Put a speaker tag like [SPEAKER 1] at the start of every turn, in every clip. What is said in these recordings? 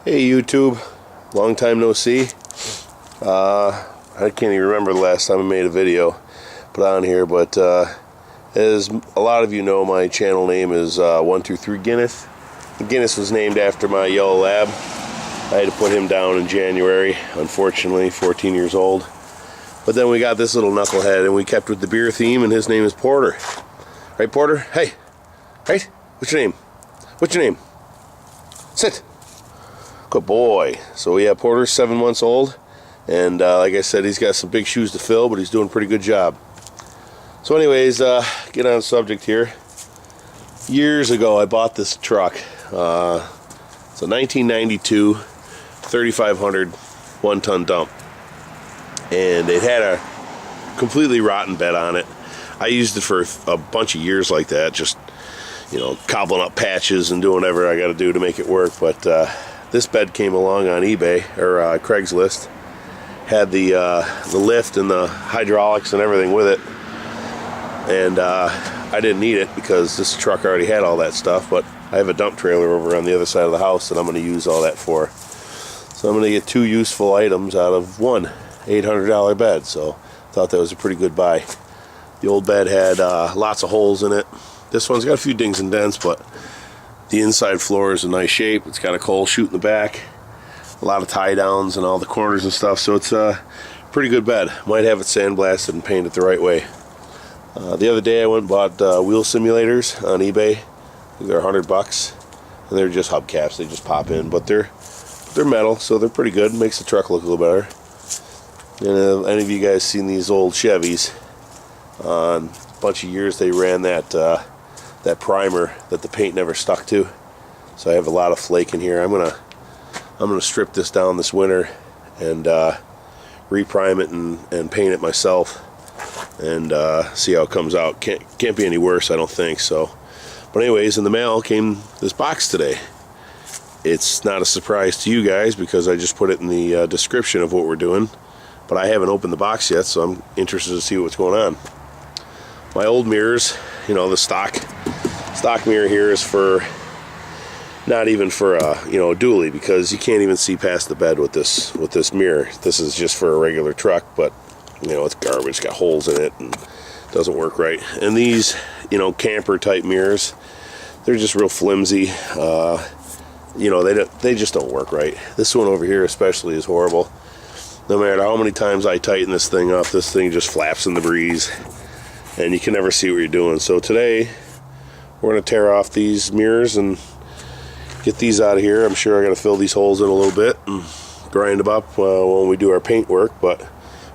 [SPEAKER 1] Hey YouTube, long time no see. I can't even remember the last time I made a video put on here, but as a lot of you know, my channel name is 123 Guinness. Guinness was named after my yellow lab. I had to put him down in January, unfortunately, 14 years old. But then we got this little knucklehead and we kept with the beer theme, and his name is Porter. Right, Porter? Hey! Right? What's your name? What's your name? Sit! Good boy. So yeah, Porter's 7 months old, and like I said, he's got some big shoes to fill, but he's doing a pretty good job. So anyways, get on the subject here. Years ago I bought this truck. It's a 1992 3500 one-ton dump, and it had a completely rotten bed on it. I used it for a bunch of years like that, just, you know, cobbling up patches and doing whatever I got to do to make it work. But this bed came along on eBay or Craigslist. Had the lift and the hydraulics and everything with it, and I didn't need it because this truck already had all that stuff. But I have a dump trailer over on the other side of the house that I'm going to use all that for. So I'm going to get 2 useful items out of one $800 bed. So thought that was a pretty good buy. The old bed had lots of holes in it. This one's got a few dings and dents, but the inside floor is in nice shape. It's got a coal chute in the back, a lot of tie downs and all the corners and stuff, so it's a pretty good bed. Might have it sandblasted and painted the right way. The other day I went and bought wheel simulators on eBay. I think they're $100, and they're just hubcaps. They just pop in, but they're metal, so they're pretty good. Makes the truck look a little better. And any of you guys seen these old Chevys? A bunch of years they ran that primer that the paint never stuck to, so I have a lot of flake in here. I'm gonna strip this down this winter and reprime it and paint it myself, and see how it comes out. Can't be any worse, I don't think so. But anyways, in the mail came this box today. It's not a surprise to you guys because I just put it in the description of what we're doing, but I haven't opened the box yet, so I'm interested to see what's going on. My old mirrors, you know, the stock mirror here is for, not even for a, you know, a dually, because you can't even see past the bed with this mirror. This is just for a regular truck, but you know, it's garbage. It's got holes in it and doesn't work right. And these, you know, camper type mirrors, they're just real flimsy. You know, they just don't work right. This one over here especially is horrible. No matter how many times I tighten this thing up, this thing just flaps in the breeze, and you can never see what you're doing. So today we're going to tear off these mirrors and get these out of here. I'm sure I got to fill these holes in a little bit and grind them up when we do our paint work, but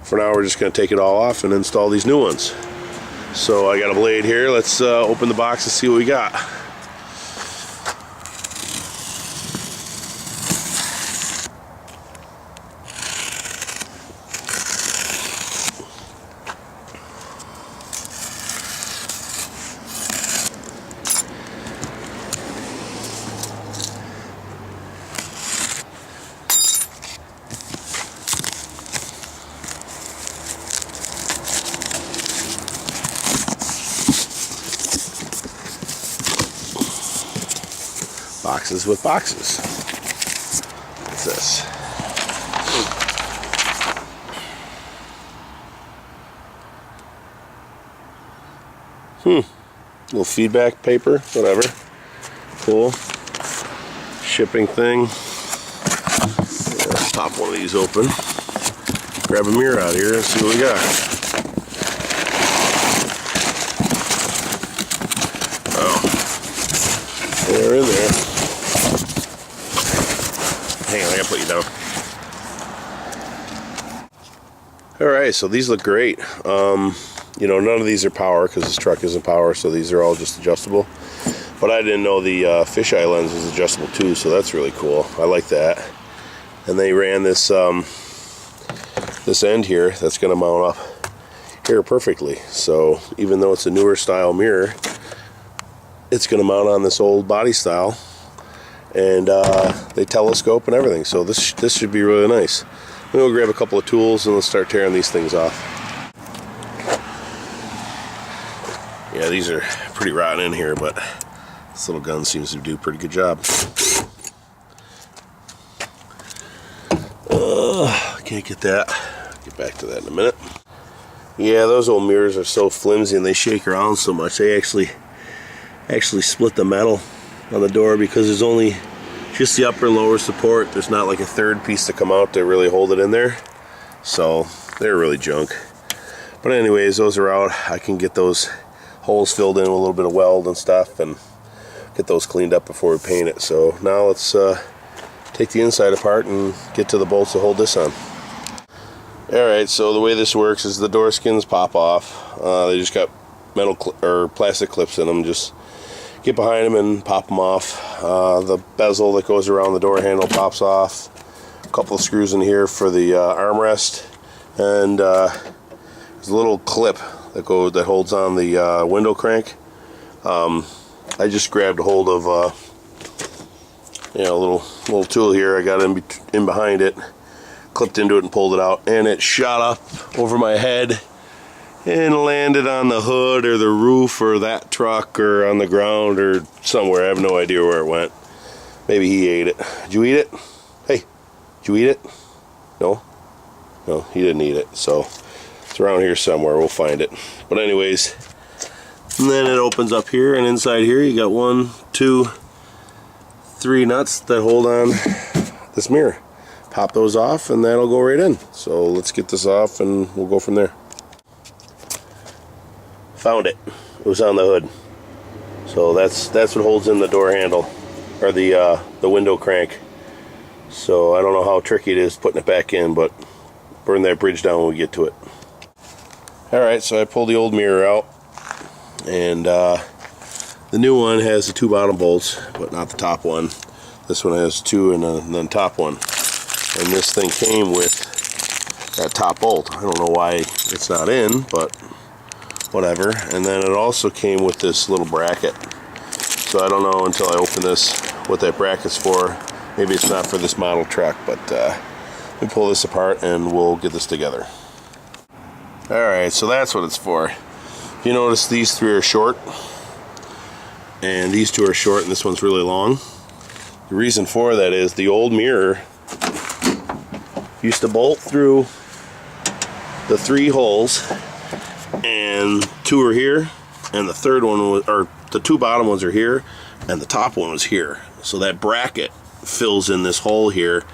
[SPEAKER 1] for now we're just going to take it all off and install these new ones. So I got a blade here. Let's open the box and see what we got. Boxes with boxes. What's this? Little feedback paper, whatever. Cool. Shipping thing. Yeah, let's pop one of these open. Grab a mirror out here and see what we got. Oh. They're in there. Hang on, I gotta put you down. Alright, so these look great. You know, none of these are power because this truck isn't power, so these are all just adjustable. But I didn't know the fisheye lens was adjustable too, so that's really cool. I like that. And they ran this this end here that's going to mount up here perfectly. So even though it's a newer style mirror, it's going to mount on this old body style, and they telescope and everything. So this should be really nice. We'll grab a couple of tools and let's start tearing these things off. Yeah, these are pretty rotten in here, but this little gun seems to do a pretty good job. can't get that. Get back to that in a minute. Yeah, those old mirrors are so flimsy and they shake around so much. They actually split the metal on the door because there's only just the upper and lower support. There's not like a third piece to come out to really hold it in there. So they're really junk. But anyways, those are out. I can get those holes filled in with a little bit of weld and stuff and get those cleaned up before we paint it. So now let's take the inside apart and get to the bolts to hold this on. Alright, so the way this works is the door skins pop off. They just got metal or plastic clips in them. Just get behind them and pop them off. The bezel that goes around the door handle pops off. A couple of screws in here for the armrest, and there's a little clip that holds on the window crank. I just grabbed a hold of a little tool here. I got in behind it, clipped into it and pulled it out, and it shot up over my head and landed on the hood or the roof or that truck or on the ground or somewhere. I have no idea where it went. Maybe he ate it. Did you eat it? Hey, did you eat it? No? No, he didn't eat it. So it's around here somewhere. We'll find it. But anyways, and then it opens up here, and inside here you got 1, 2, 3 nuts that hold on this mirror. Pop those off and that'll go right in. So let's get this off and we'll go from there. Found it. It was on the hood. So that's what holds in the door handle, or the window crank. So I don't know how tricky it is putting it back in, but burn that bridge down when we get to it. Alright, so I pulled the old mirror out, and the new one has the 2 bottom bolts, but not the top one. This one has 2 and then top one. And this thing came with that top bolt. I don't know why it's not in, but whatever. And then it also came with this little bracket. So I don't know until I open this what that bracket's for. Maybe it's not for this model truck, but let me pull this apart and we'll get this together. Alright, so that's what it's for. If you notice, these 3 are short, and these 2 are short, and this one's really long. The reason for that is the old mirror used to bolt through the 3 holes, and 2 are here, and the third one was, or the 2 bottom ones are here, and the top one was here. So that bracket fills in this hole here,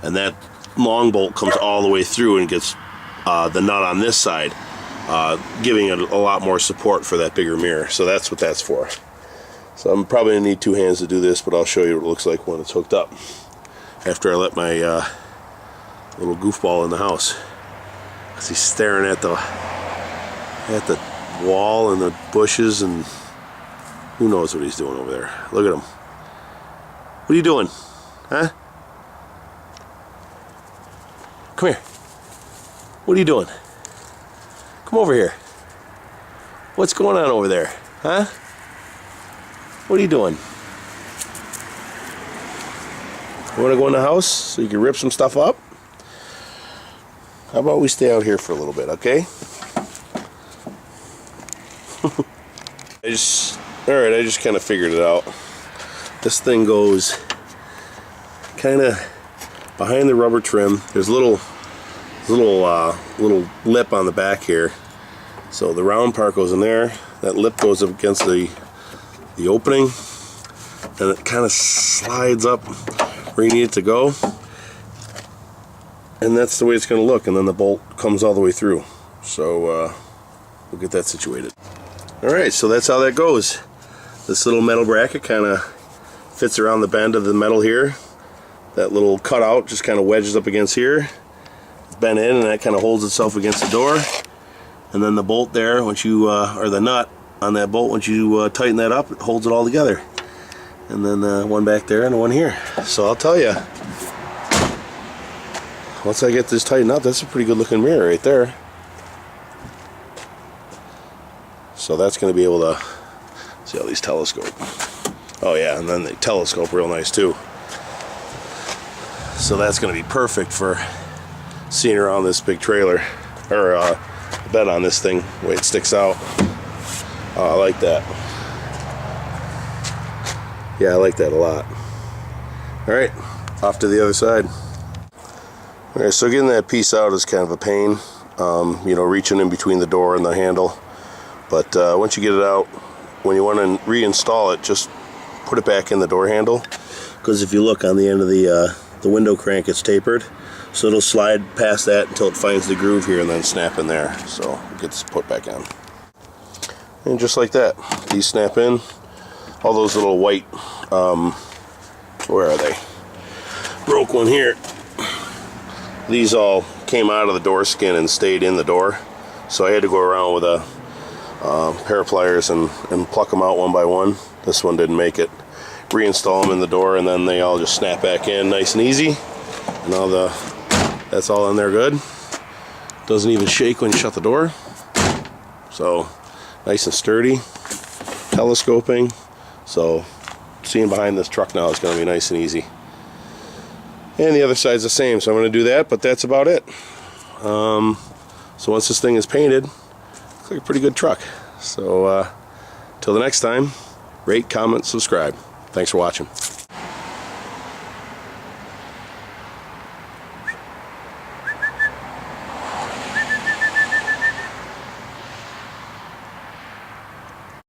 [SPEAKER 1] and that long bolt comes all the way through and gets the nut on this side, giving it a lot more support for that bigger mirror. So that's what that's for. So I'm probably gonna need 2 hands to do this, but I'll show you what it looks like when it's hooked up after I let my little goofball in the house, because he's staring at the wall and the bushes, and who knows what he's doing over there. Look at him. What are you doing? Huh? Come here. What are you doing? Come over here. What's going on over there? Huh? What are you doing? You want to go in the house so you can rip some stuff up? How about we stay out here for a little bit, okay? Alright, I just kind of figured it out. This thing goes kind of behind the rubber trim. There's a little lip on the back here. So the round part goes in there. That lip goes up against the opening, and it kind of slides up where you need it to go. And that's the way it's going to look, and then the bolt comes all the way through. So we'll get that situated. Alright, so that's how that goes. This little metal bracket kind of fits around the bend of the metal here. That little cutout just kind of wedges up against here. It's bent in, and that kind of holds itself against the door. And then the bolt there, once you, or the nut on that bolt, once you tighten that up, it holds it all together. And then one back there and one here. So I'll tell you, once I get this tightened up, that's a pretty good looking mirror right there. So that's going to be able to see how these telescope. Oh yeah, and then they telescope real nice too. So that's going to be perfect for seeing around this big trailer, or bed on this thing, the way it sticks out. I like that. Yeah, I like that a lot. Alright, off to the other side. Okay, so getting that piece out is kind of a pain, you know, reaching in between the door and the handle. But once you get it out, when you want to reinstall it, just put it back in the door handle. Because if you look on the end of the window crank, it's tapered. So it'll slide past that until it finds the groove here and then snap in there. So it gets put back on. And just like that, these snap in. All those little white, where are they? Broke one here. These all came out of the door skin and stayed in the door. So I had to go around with a pair of pliers and pluck them out one by one. This one didn't make it. Reinstall them in the door and then they all just snap back in nice and easy. Now that's all in there good. Doesn't even shake when you shut the door. So nice and sturdy. Telescoping. So seeing behind this truck now is going to be nice and easy. And the other side's the same, so I'm going to do that, but that's about it. So once this thing is painted, it's like a pretty good truck. So till the next time, rate, comment, subscribe. Thanks for watching.